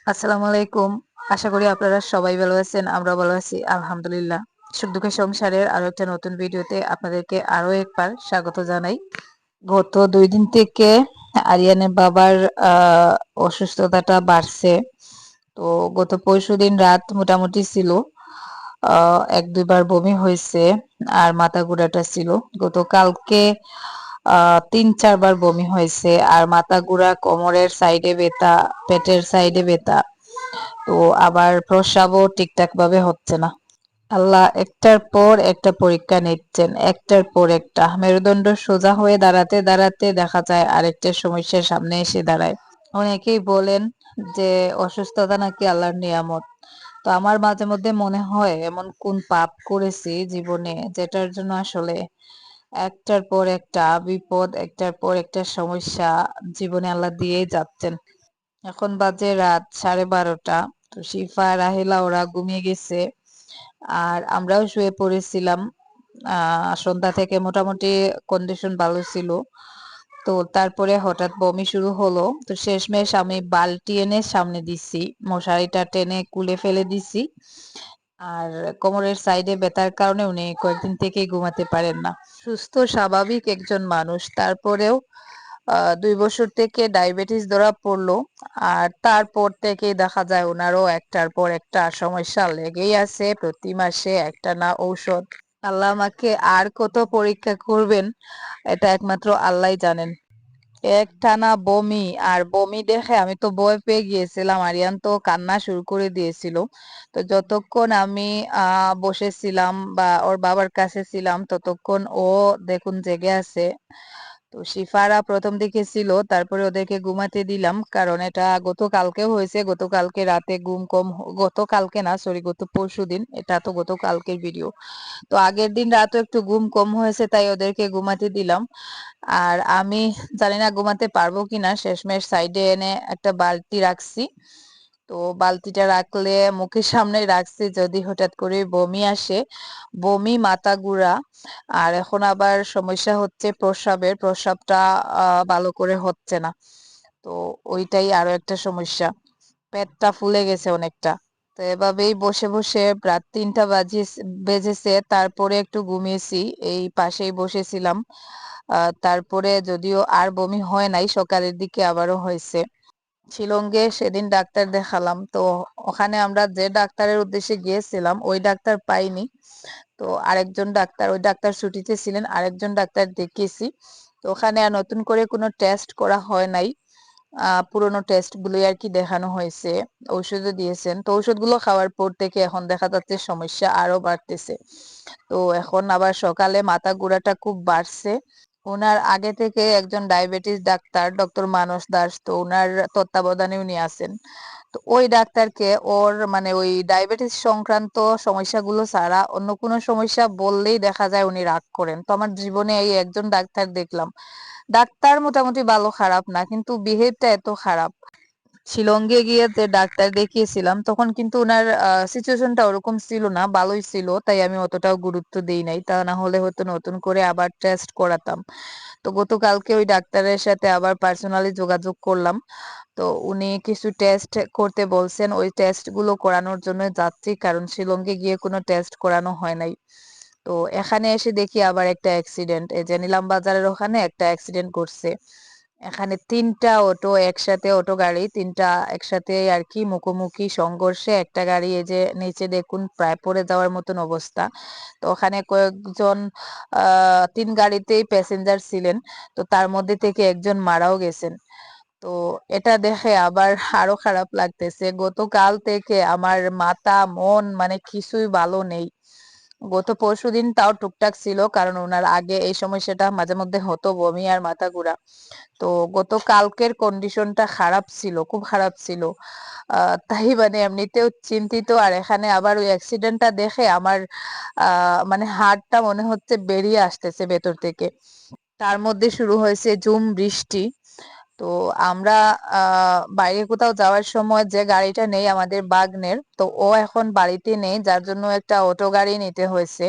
আসসালামু আলাইকুম। আশা করি আপনারা সবাই ভালো আছেন। আমরা ভালো আছি আলহামদুলিল্লাহ। সুখ দুঃখের সংসারের আরো একটা নতুন ভিডিওতে আপনাদেরকে আরো একবার স্বাগত জানাই। গত ২ দিন থেকে আরিয়ানের বাবার অসুস্থতাটা বাড়ছে। তো গত পরশুদিন রাত মোটামুটি ছিল। ১-২ বার বমি হইছে আর মাথা ঘুরাটা ছিল। গতকালকে ৩-৪ বার বমি হয়েছে আর মাথা ঘুরা, কোমরের সাইডে ব্যথা, পেটের সাইডে ব্যথা। তো আবার প্রস্রাবও ঠিকঠাক ভাবে হচ্ছে না। আল্লাহ একটার পর একটা পরীক্ষা নিচ্ছেন, একটার পর একটা। মেরুদণ্ড সোজা হয়ে দাঁড়াতে দাঁড়াতে দেখা যায় আরেকটা সমস্যার সামনে এসে দাঁড়ায়। অনেকেই বলেন যে অসুস্থতা নাকি আল্লাহর নিয়ামত। তো আমার মাঝে মধ্যে মনে হয় এমন কোন পাপ করেছি জীবনে যেটার জন্য আসলে একটার পর একটা বিপদ, একটার পর একটা সমস্যা জীবনে আল্লাহ দিয়েই যাচ্ছেন। এখন বাজে রাত 12:30। তো শিফা, রাহেলা ওরা ঘুমিয়ে গেছে আর আমরাও শুয়ে পড়েছিলাম। সন্ধ্যা থেকে মোটামুটি কন্ডিশন ভালো ছিল। তো তারপরে হঠাৎ বমি শুরু হলো। তো শেষমেশ আমি বালতি এনে সামনে দিছি, মশারিটা টেনে কুলে ফেলে দিছি। আর কোমরের সাইডে ব্যথার কারণে উনি কয়েকদিন থেকেই ঘুমাতে পারেন না। সুস্থ স্বাভাবিক একজন মানুষ, তারপরেও ২ বছর থেকে ডায়াবেটিস ধরা পড়লো। আর তারপর থেকেই দেখা যায় ওনারও একটার পর একটা সমস্যা লেগেই আছে, প্রতি মাসে একটা না ঔষধ। আল্লাহ আমাকে আর কত পরীক্ষা করবেন এটা একমাত্র আল্লাহই জানেন। একটানা বমি, আর বমি দেখে আমি তো ভয় পেয়ে গিয়েছিলাম। আরিয়ান তো কান্না শুরু করে দিয়েছিল। তো যতক্ষণ আমি বসেছিলাম বা ওর বাবার কাছে ছিলাম ততক্ষণ ও দেখুন জেগে আছে। তো শিফারা প্রথম দিকে ছিল, তারপরে ওদেরকে ঘুমাতে দিলাম কারণ এটা গতকালকেও হয়েছে। গতকালকে রাতে ঘুম কম গতকালকে না, সরি, গত পরশুদিন। এটা তো গতকালকের ভিডিও। তো আগের দিন রাতেও একটু ঘুম কম হয়েছে, তাই ওদেরকে ঘুমাতে দিলাম। আর আমি জানি না ঘুমাতে পারবো কিনা, শেষমেশ সাইডে এনে একটা বালতি রাখছি। তো বালতিটা রাখলে মুখের সামনেই রাখছি, যদি হঠাৎ করে বমি আসে। বমি, মাথা ঘুরা, আর এখন আবার সমস্যা হচ্ছে প্রস্রাবের। প্রস্রাবটা ভালো করে হচ্ছে না। তো ওইটাই আরো একটা সমস্যা। পেটটা ফুলে গেছে অনেকটা। তো এভাবেই বসে বসে রাত ৩টা বেজেছে, তারপরে একটু ঘুমিয়েছি। এই পাশেই বসেছিলাম। তারপরে যদিও আর বমি হয় নাই, সকালের দিকে আবারও হয়েছে। শিলংয়ে সেদিন ডাক্তার দেখালাম। তো ওখানে আমরা যে ডাক্তারের উদ্দেশ্যে গিয়েছিলাম ওই ডাক্তার পাইনি। তো আরেকজন ডাক্তার, ওই ডাক্তার ছুটিতে ছিলেন, আরেকজন ডাক্তার দেখিয়েছি। তো ওখানে আর নতুন করে কোনো টেস্ট করা হয় নাই। পুরোনো টেস্ট গুলোই আর কি দেখানো হয়েছে। ঔষধও দিয়েছেন। তো ঔষধগুলো খাওয়ার পর থেকে এখন দেখা যাচ্ছে সমস্যা আরো বাড়তেছে। তো এখন আবার সকালে মাথা ঘোরাটা খুব বাড়ছে। ওনার আগে থেকে একজন ডায়াবেটিস ডাক্তার, ডক্টর মানস দাস, তো ওনার তত্ত্বাবধানে উনি আছেন। তো ওই ডাক্তারকে ওর মানে ওই ডায়াবেটিস সংক্রান্ত সমস্যাগুলো ছাড়া অন্য কোনো সমস্যা বললেই দেখা যায় উনি রাগ করেন। তো আমার জীবনে এই একজন ডাক্তার দেখলাম। ডাক্তার মোটামুটি ভালো খারাপ না, কিন্তু বিহেভটা এত খারাপ। শিলংয়ে গিয়ে যে ডাক্তার দেখিয়েছিলাম তখন কিন্তু উনার সিচুয়েশনটা ওরকম ছিল না, ভালোই ছিল। তাই আমি অতটাও গুরুত্ব দেই নাই। তা না হলে হয়তো নতুন করে আবার টেস্ট করাতাম। তো গতকালকে ওই ডাক্তারের সাথে আবার পার্সোনালি যোগাযোগ করলাম। তো উনি কিছু টেস্ট করতে বলছেন, ওই টেস্ট গুলো করানোর জন্য যাচ্ছি, কারণ শিলংয়ে গিয়ে কোনো টেস্ট করানো হয় নাই। তো এখানে এসে দেখি আবার একটা অ্যাক্সিডেন্ট, এই যে নিলাম বাজারের ওখানে একটা অ্যাক্সিডেন্ট করছে। এখানে ৩টা অটো একসাথে, অটো গাড়ি ৩টা একসাথে আর কি মুখোমুখি সংঘর্ষে একটা গাড়ি এই যে নিচে দেখুন প্রায় পড়ে যাওয়ার মতন অবস্থা। তো ওখানে কয়েকজন ৩ গাড়িতেই প্যাসেঞ্জার ছিলেন। তো তার মধ্যে থেকে একজন মারাও গেছেন। তো এটা দেখে আবার আরো খারাপ লাগতেছে। গতকাল থেকে আমার মাথা মন মানে কিছুই ভালো নেই। গত পরশুদিন তাও টুকটাক ছিল, কারণ ওনার আগে এই সমস্যাটা মাঝে মধ্যে হতো, বমি আর মাথা ঘোরা। তো গতকালকের কন্ডিশনটা খারাপ ছিল, খুব খারাপ ছিল। তাই মানে এমনিতেও চিন্তিত, আর এখানে আবার ওই অ্যাক্সিডেন্টটা দেখে আমার মানে হার্টটা মনে হচ্ছে বেরিয়ে আসতেছে ভেতর থেকে। তার মধ্যে শুরু হয়েছে ঝুম বৃষ্টি। তো আমরা বাইরে কোথাও যাওয়ার সময় যে গাড়িটা নেই আমাদের বাগনের, তো ও এখন বাড়িতে নেই, যার জন্য একটা অটো গাড়ি নিতে হয়েছে।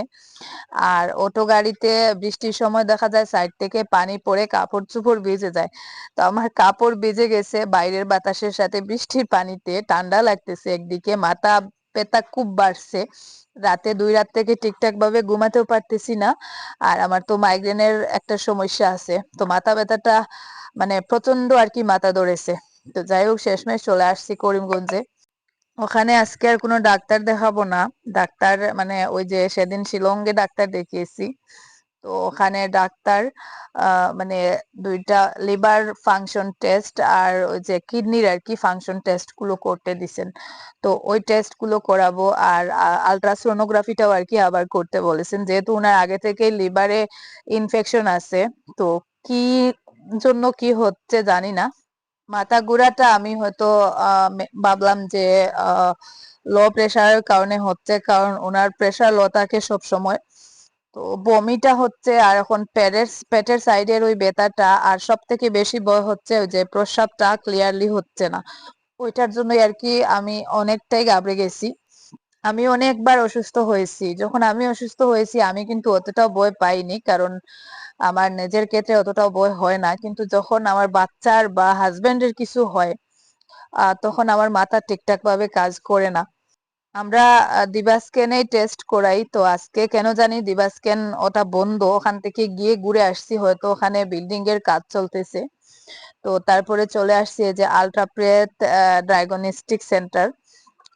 আর অটো গাড়িতে বৃষ্টির সময় দেখা যায় সাইড থেকে পানি পড়ে কাপড় চোপড় ভিজে যায়। তো আমার কাপড় ভিজে গেছে বাইরের বাতাসের সাথে, বৃষ্টির পানিতে ঠান্ডা লাগতেছে, একদিকে মাথা ব্যথা খুব বাড়ছে, রাতে 2 রাত থেকে ঠিকঠাক ভাবে ঘুমাতেও পারতেছি না। আর আমার তো মাইগ্রেনের একটা সমস্যা আছে, তো মাথা ব্যথাটা মানে প্রচন্ড আর কি মাথা ধরেছে। তো যাই হোক, শেষমেশ চলে আসছি করিমগঞ্জে। ওখানে আজকে আর কোনো ডাক্তার দেখাবো না। ডাক্তার মানে ওই যে সেদিন শিলংয়ে ডাক্তার দেখিয়েছি, তো ওখানে ডাক্তার মানে 2টা লিভার ফাংশন টেস্ট আর ওই যে কিডনির আর কি ফাংশন টেস্ট গুলো করতে দিছেন। তো ওই টেস্ট গুলো করাবো, আর আলট্রাসোনোগ্রাফিটাও আর কি আবার করতে বলেছেন, যেহেতু ওনার আগে থেকে লিভারে ইনফেকশন আছে। তো কি জন্য কি হচ্ছে জানি না। মাথা ঘুরাটা আমি হয়তো ভাবলাম যে লো প্রেশারের কারণে হচ্ছে, কারণ ওনার প্রেশার লো থাকে সব সময়। তো বমিটা হচ্ছে, আর এখন পেটের সাইডের ওই ব্যথাটা, আর সব থেকে বেশি ভয় হচ্ছে ওই যে প্রস্রাবটা ক্লিয়ারলি হচ্ছে না, ওইটার জন্যই আর কি আমি অনেকটাই ঘাবড়ে গেছি। আমি অনেকবার অসুস্থ হয়েছি, যখন আমি অসুস্থ হয়েছি আমি কিন্তু অতটাও ভয় পাইনি, কারণ আমার নিজের ক্ষেত্রে অতটাও ভয় হয় না, কিন্তু যখন আমার বাচ্চার বা হাজবেন্ডের কিছু হয় তখন আমার মাথা ঠিকঠাক ভাবে কাজ করে না। আমরা দিবা স্ক্যানেই টেস্ট করাই, তো আজকে কেন জানি দিবা স্ক্যান ওটা বন্ধ, ওখান থেকে গিয়ে ঘুরে আসছি, হয়তো ওখানে বিল্ডিং এর কাজ চলতেছে। তো তারপরে চলে আসছি এই যে আলট্রাপ্রেত ডায়াগনস্টিক সেন্টার।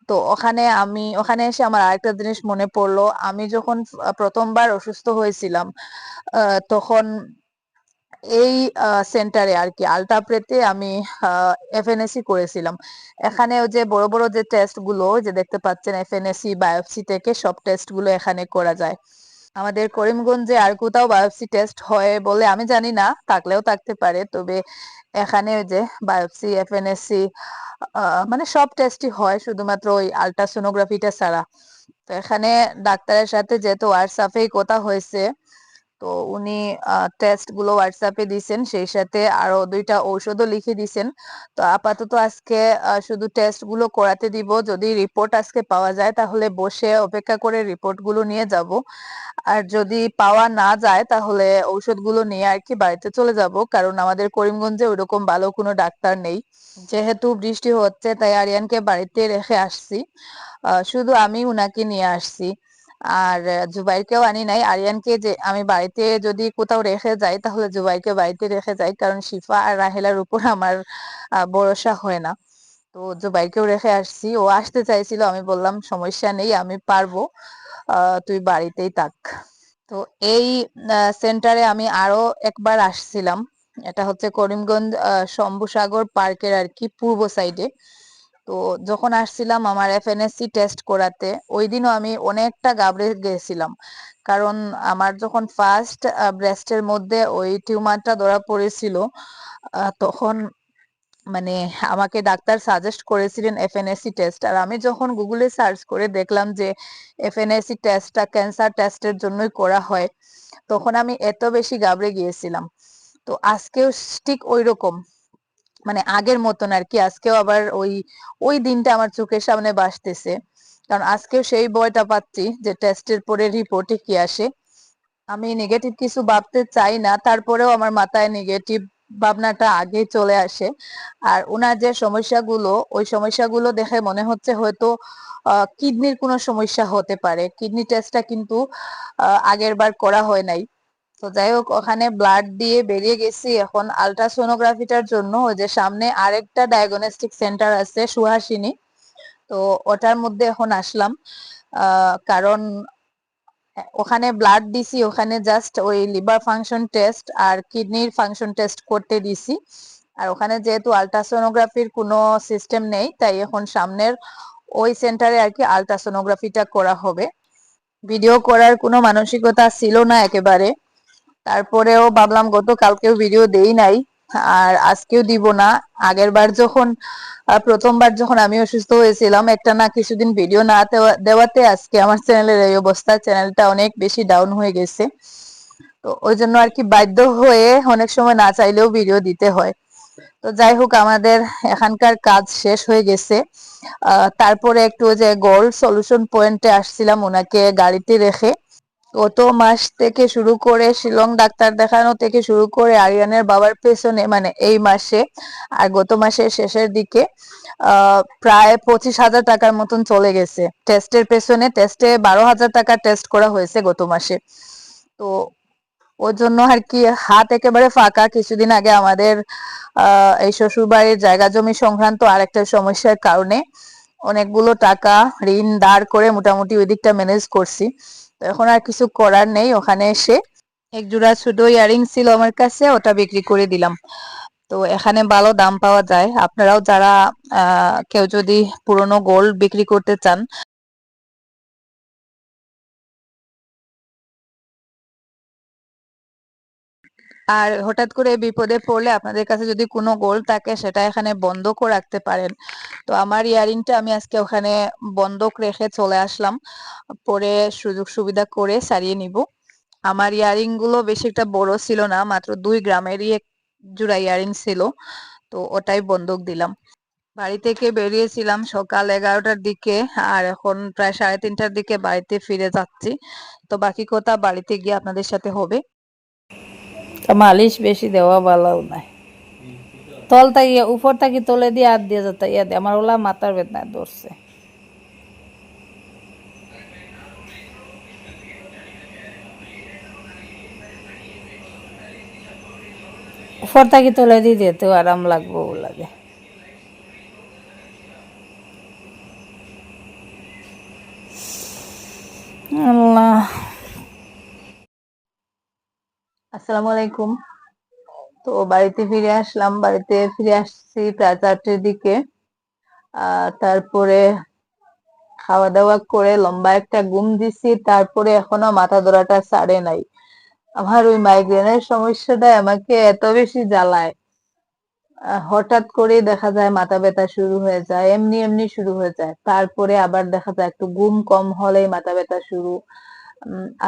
তো ওখানে এসে আমার আরেকটা জিনিস মনে পড়লো, আমি যখন প্রথমবার অসুস্থ হয়েছিলাম তখন এই সেন্টারে আর কি আলট্রাপ্রেতে আমি এফএনএসি করেছিলাম। এখানে ওই যে বড় বড় যে টেস্ট গুলো যে দেখতে পাচ্ছেন, এফএনএসি বায়োপসি থেকে সব টেস্ট গুলো এখানে করা যায়। আমাদের করিমগঞ্জে আর কোথাও বায়োপসি টেস্ট হয় বলে আমি জানি না, থাকলেও থাকতে পারে, তবে এখানে ওই যে বায়োপসি এফএনএসি মানে সব টেস্টই হয়, শুধুমাত্র ওই আলট্রাসোনোগ্রাফিটা ছাড়া। তো এখানে ডাক্তারের সাথে যেহেতু হোয়াটসঅ্যাপেই কথা হয়েছে, তো উনি টেস্ট গুলো হোয়াটসঅ্যাপে দিছেন, সেই সাথে আরো 2টা ঔষধও লিখে দিছেন। তো আপাতত আজকে শুধু টেস্ট গুলো করাতে দিব, যদি রিপোর্ট আজকে পাওয়া যায় তাহলে বসে অপেক্ষা করে রিপোর্ট গুলো নিয়ে যাব, আর যদি পাওয়া না যায় তাহলে ঔষধগুলো নিয়ে আর কি বাড়িতে চলে যাব, কারণ আমাদের করিমগঞ্জে ওইরকম ভালো কোনো ডাক্তার নেই। যেহেতু বৃষ্টি হচ্ছে তাই আরিয়ানকে বাড়িতে রেখে আসছি, শুধু আমি উনাকে নিয়ে আসছি, আর জুবাইরকেও আনি নাই। আরিয়ানকে যে আমি বাড়িতে যদি কোথাও রেখে যাই তাহলে জুবাইরকে বাড়িতে রেখে যাই, কারণ শিফা আর রাহেলার উপর আমার ভরসা হয় না। তো জুবাইরকেও রেখে আসছি, ও আসতে চাইছিল, আমি বললাম সমস্যা নেই, আমি পারবো, তুই বাড়িতেই থাক। তো এই সেন্টারে আমি আরো একবার আসছিলাম, এটা হচ্ছে করিমগঞ্জ শম্ভুসাগর পার্কের আর কি পূর্ব সাইডে। তো যখন আসছিলাম আমার এফএনএসসি টেস্ট করাতে, ওই দিনও আমি অনেকটা ঘাবড়ে গেছিলাম, কারণ আমার যখন ফার্স্ট ব্রেস্টের মধ্যে ওই টিউমারটা ধরা পড়েছিল, তখন মানে আমাকে ডাক্তার সাজেস্ট করেছিলেন এফএনএসসি টেস্ট, আর আমি যখন গুগলে সার্চ করে দেখলাম যে এফএনএসসি টেস্টটা ক্যান্সার টেস্টের জন্যই করা হয়, তখন আমি এত বেশি ঘাবড়ে গিয়েছিলাম। তো আজকেও ঠিক ওই রকম, মানে আগের মতন আর কি, আজকেও আবার ওই ওই দিনটা আমার চোখের সামনে ভাসতেছে, কারণ আজকেও সেই ভয়টা পাচ্ছি যে টেস্টের পরে রিপোর্টে কি আসে। আমি নেগেটিভ কিছু ভাবতে চাই না, তারপরেও আমার মাথায় নেগেটিভ ভাবনাটা আগে চলে আসে। আর ওনার যে সমস্যাগুলো, ওই সমস্যাগুলো দেখে মনে হচ্ছে হয়তো কিডনির কোনো সমস্যা হতে পারে, কিডনি টেস্টটা কিন্তু আগের বার করা হয় নাই। তো যাই হোক, ওখানে ব্লাড দিয়ে বেরিয়ে গেছি, এখন আলট্রাসোনোগ্রাফিটার জন্য ওই যে সামনে আরেকটা ডায়াগনস্টিক সেন্টার আছে সুহাসিনী, তো ওটার মধ্যে এখন আসলাম, কারণ ওখানে ব্লাড দিছি, ওখানে জাস্ট ওই লিভার ফাংশন টেস্ট আর কিডনির ফাংশন টেস্ট করতে দিছি। আর ওখানে যেহেতু আলট্রাসোনোগ্রাফির কোনো সিস্টেম নেই, তাই এখন সামনের ওই সেন্টারে আর কি আলট্রাসোনোগ্রাফিটা করা হবে। ভিডিও করার কোনো মানসিকতা ছিল না একেবারে, তারপরেও ভাবলাম গতকালকেও ভিডিও দেই নাই, আর আজকেও দিব না। আগের বার যখন প্রথমবার যখন আমি অসুস্থ হয়েছিলাম, একটা না কিছুদিন ভিডিও না দেওয়াতে আজকে আমার চ্যানেলের এই অবস্থা, চ্যানেলটা অনেক বেশি ডাউন হয়ে গেছে। তো ওই জন্য আর কি বাধ্য হয়ে অনেক সময় না চাইলেও ভিডিও দিতে হয়। তো যাই হোক, আমাদের এখানকার কাজ শেষ হয়ে গেছে। তারপরে একটু যে গোল্ড সলিউশন পয়েন্টে আসছিলাম ওনাকে গাড়িতে রেখে। গত মাস থেকে শুরু করে শিলং ডাক্তার দেখানো থেকে শুরু করে আরিয়ানের বাবার পেছনে, মানে এই মাসে আর গত মাসের শেষের দিকে প্রায় 25,000 টাকার মতন চলে গেছে টেস্টের পেছনে। টেস্টে 12,000 টাকা টেস্ট করা হয়েছে গত মাসে। তো ওর জন্য আর কি হাত একেবারে ফাঁকা। কিছুদিন আগে আমাদের এই শ্বশুর বাড়ির জায়গা জমি সংক্রান্ত আরেকটা সমস্যার কারণে অনেকগুলো টাকা ঋণ দাঁড় করে মোটামুটি ওই দিকটা ম্যানেজ করছি। তো এখন আর কিছু করার নেই। ওখানে এসে এক জোড়া ছোট ইয়ারিং ছিল আমার কাছে, ওটা বিক্রি করে দিলাম। তো এখানে ভালো দাম পাওয়া যায়। আপনারাও যারা কেউ যদি পুরনো গোল্ড বিক্রি করতে চান, আর হঠাৎ করে বিপদে পড়লে আপনাদের কাছে যদি কোনো গোল্ড থাকে সেটা এখানে বন্ধকও রাখতে পারেন। তো আমার ইয়ারিংটা আমি আজকে ওখানে বন্ধক রেখে চলে আসলাম, পরে সুযোগ সুবিধা করে সারিয়ে নিব। আমার ইয়ারিং গুলো বেশি একটা বড় ছিল না, মাত্র 2 গ্রামেরই এক জোড়া ইয়ারিং ছিল। তো ওটাই বন্ধক দিলাম। বাড়ি থেকে বেরিয়েছিলাম সকাল 11টার দিকে, আর এখন প্রায় 3:30টার দিকে বাড়িতে ফিরে যাচ্ছি। তো বাকি কথা বাড়িতে গিয়ে আপনাদের সাথে হবে। মালিশ বেশি দেওয়া ভালো নাই। তল থাকি উপর থাকি তলে দিয়ে হাত দিয়ে যেতে ইয়া দিয়ে আমার ওলা মাথার বেদনায় ধরছে। উপর থাকি তলে দিয়ে দিতেও আরাম লাগবো লাগে। আল্লাহ। আসসালামু আলাইকুম। তো বাড়িতে ফিরে আসলাম। বাড়িতে ফিরে আসছি প্রায় 4টের দিকে। তারপরে খাওয়া দাওয়া করে লম্বা একটা ঘুম দিছি। তারপরে এখনো মাথা ধরাটা ছাড়ে নাই। আমার ওই মাইগ্রেনের সমস্যাটা আমাকে এত বেশি জ্বালায়, হঠাৎ করে দেখা যায় মাথা ব্যথা শুরু হয়ে যায়, এমনি এমনি শুরু হয়ে যায়, তারপরে আবার দেখা যায় একটু ঘুম কম হলেই মাথা ব্যথা শুরু।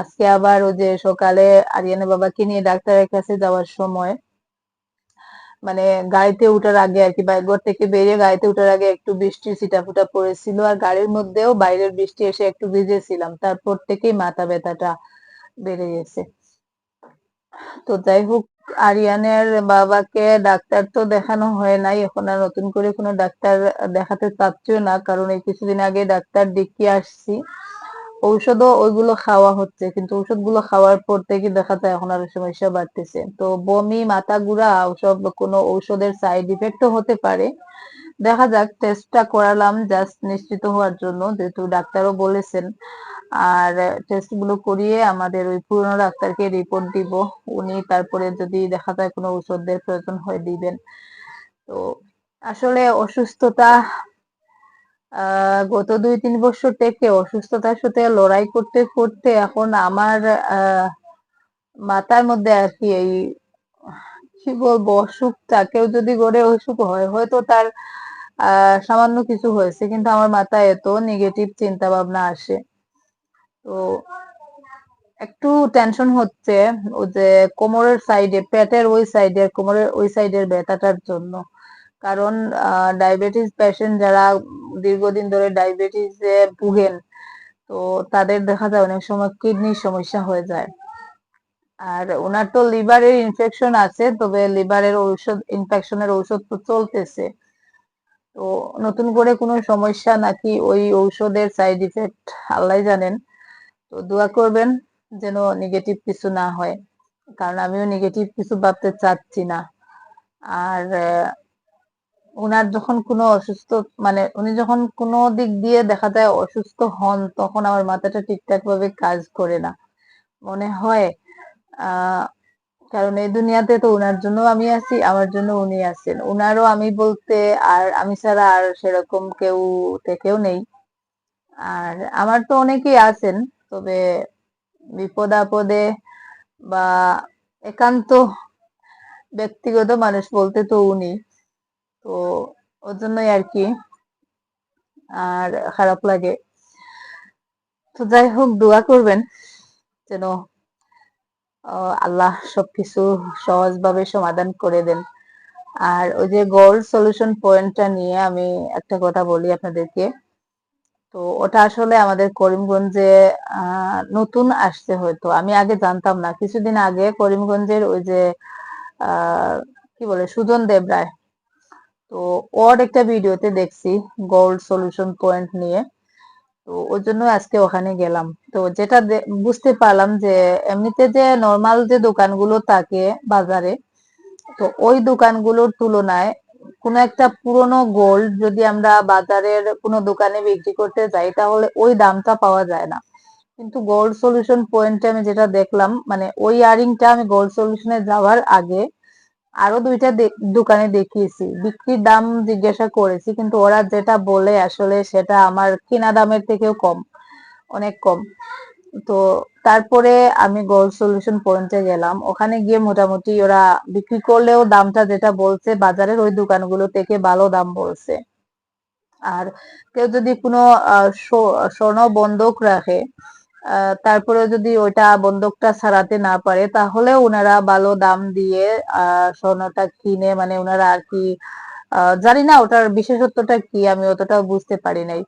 আজকে আবার ওই যে সকালে আরিয়ানা বাবাকে নিয়ে ডাক্তারের কাছে যাওয়ার সময়, মানে গাড়িতে উঠার আগে আর কি, ঘর থেকে বেরিয়ে গাড়িতে উঠার আগে একটু বৃষ্টির ছিটাফোঁটা পড়েছিল, আর গাড়ির মধ্যেও বাইরের বৃষ্টি এসে একটু ভিজেছিলাম, তারপর থেকেই মাথা ব্যথাটা বেড়ে গেছে। তো যাই হোক, আরিয়ানের বাবাকে ডাক্তার তো দেখানো হয় নাই, এখন আর নতুন করে কোনো ডাক্তার দেখাতে চাচ্ছিও না, কারণ এই কিছুদিন আগে ডাক্তার দেখিয়ে আসছি। ঔষধও ওইগুলো খাওয়া হচ্ছে, কিন্তু ঔষধগুলো খাওয়ার পর থেকে দেখা যায় এখন আরো সমস্যা বাড়তেছে। তো বমি, মাথা ঘুরা, ওসব কোনো ঔষধের সাইড ইফেক্টও হতে পারে। দেখা যাক, টেস্টটা করালাম জাস্ট নিশ্চিত হওয়ার জন্য, যেহেতু ডাক্তারও বলেছেন। আর টেস্ট গুলো করিয়ে আমাদের ওই পুরনো ডাক্তারকে রিপোর্ট দিব। উনি তারপরে যদি দেখা যায় কোনো ঔষধের প্রয়োজন হয় দিবেন। তো আসলে অসুস্থতা, গত 2-3 বছর থেকে অসুস্থতার সাথে লড়াই করতে করতে এখন আমার আহ মাথার মধ্যে আর কি এই কি বলবো, অসুখটা কেউ যদি গড়ে অসুখ হয়, হয়তো তার সামান্য কিছু হয়েছে, কিন্তু আমার মাথায় এত নেগেটিভ চিন্তা ভাবনা আসে। তো একটু টেনশন হচ্ছে ওই যে কোমরের সাইডে, পেটের ওই সাইডে, কোমরের ওই সাইডের ব্যথাটার জন্য। কারণ ডায়াবেটিস পেশেন্ট যারা দীর্ঘদিন ধরে ডায়াবেটিসে ভুগেন, তো তাদের দেখা যায় অনেক সময় কিডনির সমস্যা হয়ে যায়। আর ওনার তো লিভারের ইনফেকশন আছে, তবে লিভারের ঔষধ, ইনফেকশনের ঔষধ তো চলতেছে। তো নতুন করে কোনো সমস্যা নাকি ওই ঔষধের সাইড ইফেক্ট আল্লাহ জানেন। তো দোয়া করবেন যেন নেগেটিভ কিছু না হয়, কারণ আমিও নেগেটিভ কিছু ভাবতে চাচ্ছি না। আর উনার যখন কোনো অসুস্থ, মানে উনি যখন কোনো দিক দিয়ে দেখা যায় অসুস্থ হন, তখন আমার মাথাটা ঠিকঠাক ভাবে কাজ করে না। মনে হয় আহ কারণ এই দুনিয়াতে তো উনার জন্য আমি আছি, আমার জন্য উনি আছেন। উনারও আমি বলতে আর আমি ছাড়া আর সেরকম কেউ নেই। আর আমার তো অনেকেই আছেন, তবে বিপদ আপদে বা একান্ত ব্যক্তিগত মানুষ বলতে তো উনি। তো ওর জন্যই আর কি আর খারাপ লাগে। তো যাই হোক, দোয়া করবেন যেন আল্লাহ সবকিছু সহজভাবে সমাধান করে দেন। আর ওই যে গোল্ড সলিউশন পয়েন্টটা নিয়ে আমি একটা কথা বলি আপনাদেরকে। তো ওটা আসলে আমাদের করিমগঞ্জে নতুন আসছে, হয়তো আমি আগে জানতাম না। কিছুদিন আগে করিমগঞ্জের ওই যে কি বলে সুজন দেব রায়, তো ওর একটা ভিডিওতে দেখছি গোল্ড সলিউশন পয়েন্ট নিয়ে। তো ওই জন্য আজকে ওখানে গেলাম। তো যেটা বুঝতে পারলাম যে এমনিতে যে নর্মাল যে দোকানগুলো থাকে বাজারে, তো ওই দোকানগুলোর তুলনায় কোনো একটা পুরনো গোল্ড যদি আমরা বাজারের কোনো দোকানে বিক্রি করতে যাই তাহলে ওই দামটা পাওয়া যায় না। কিন্তু গোল্ড সলিউশন পয়েন্টে আমি যেটা দেখলাম, মানে ওই ইয়ারিংটা আমি গোল্ড সলিউশনে যাওয়ার আগে আরো দুইটা দোকানে দেখিয়েছি, বিক্রির দাম জিজ্ঞাসা করেছি, কিন্তু ওরা যেটা বলে আসলে সেটা আমার কিনা দামের থেকেও কম, অনেক কম। তো তারপরে আমি গোল্ড সলিউশন পয়েন্টে গেলাম। ওখানে গিয়ে মোটামুটি ওরা বিক্রি করলেও দামটা যেটা বলছে বাজারের ওই দোকানগুলো থেকে ভালো দাম বলছে। আর কেউ যদি কোনো স্বর্ণ বন্ধক রাখে, তারপরে যদি ওইটা বন্ধকটা ছাড়াতে না পারে তাহলে ওনারা ভালো দাম দিয়ে স্বর্ণটা কিনে, মানে ওনারা আর কি জানি না ওটার বিশেষত্বটা কি, আমি অতটাও বুঝতে পারি নাই।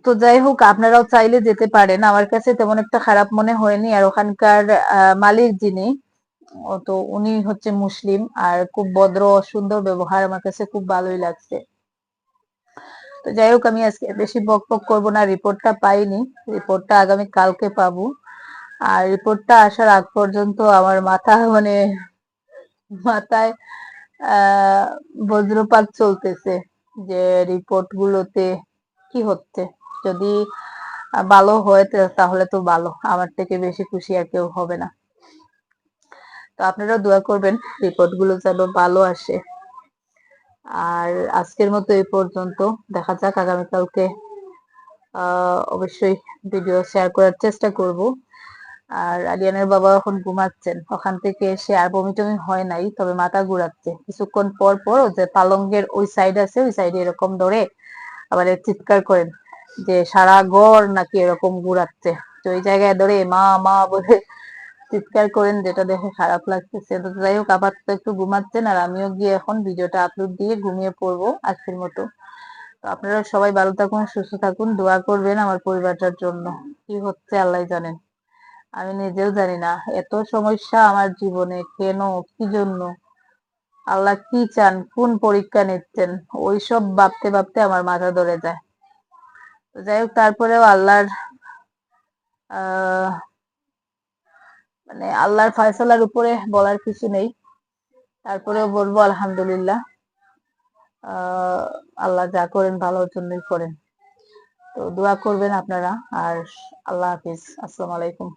তো যাই হোক, আপনারাও চাইলে যেতে পারেন, আমার কাছে তেমন একটা খারাপ মনে হয়নি। আর ওখানকার মালিক যিনি, তো উনি হচ্ছে মুসলিম, আর খুব ভদ্র সুন্দর ব্যবহার, আমার কাছে খুব ভালোই লাগছে। তো যাই হোক, আমি আজকে বেশি বকবক করবো না, রিপোর্টটা পাইনি, রিপোর্টটা আগামী কালকে পাবো। আর রিপোর্টটা আসার আগ পর্যন্ত আমার মাথা মানে মাথায় আহ বজ্রপাত চলতেছে যে রিপোর্ট গুলোতে কি হচ্ছে। যদি ভালো হয় তাহলে তো ভালো, আমার থেকে বেশি খুশি আর কেউ হবে না। তো আপনারা দোয়া করবেন রিপোর্ট গুলো যেন ভালো আসে। আর আজকের মতো এই পর্যন্ত, দেখা যাক আগামীকালকে অবশ্যই ভিডিও শেয়ার করার চেষ্টা করব। আর আরিয়ানের বাবা এখন ঘুমাচ্ছেন, ওখান থেকে এসে আর বমি টমি হয় নাই, তবে মাথা ঘুরাচ্ছে কিছুক্ষণ পর পর। ও যে পালঙ্গের ওই সাইড আছে, ওই সাইডে এরকম ধরে আবার চিৎকার করেন যে সারা ঘর নাকি এরকম ঘুরাচ্ছে। তো ওই জায়গায় ধরে মা মা বলে চিৎকার করেন, যেটা দেখে খারাপ লাগতেছে। তো যাই হোক, আপাতত একটু ঘুমাচ্ছেন, আর আমিও গিয়ে এখন ভিডিওটা আপলোড দিয়ে ঘুমিয়ে পড়বো আজকের মতো। তো আপনারা সবাই ভালো থাকুন, সুস্থ থাকুন, দোয়া করবেন আমার পরিবারটার জন্য। কি হচ্ছে আল্লাহ জানেন, আমি নিজেও জানি না। এত সমস্যা আমার জীবনে কেন, কি জন্য, আল্লাহ কি চান, কোন পরীক্ষা নিচ্ছেন, ওইসব ভাবতে ভাবতে আমার মাথা ধরে যায়। তো যাই হোক, তারপরেও আল্লাহর আহ মানে আল্লাহর ফয়সালার উপরে বলার কিছু নেই। তারপরেও বলবো আলহামদুলিল্লাহ। আহ আল্লাহ যা করেন ভালোর জন্যই করেন। তো দোয়া করবেন আপনারা। আর আল্লাহ হাফিজ, আসসালামু আলাইকুম।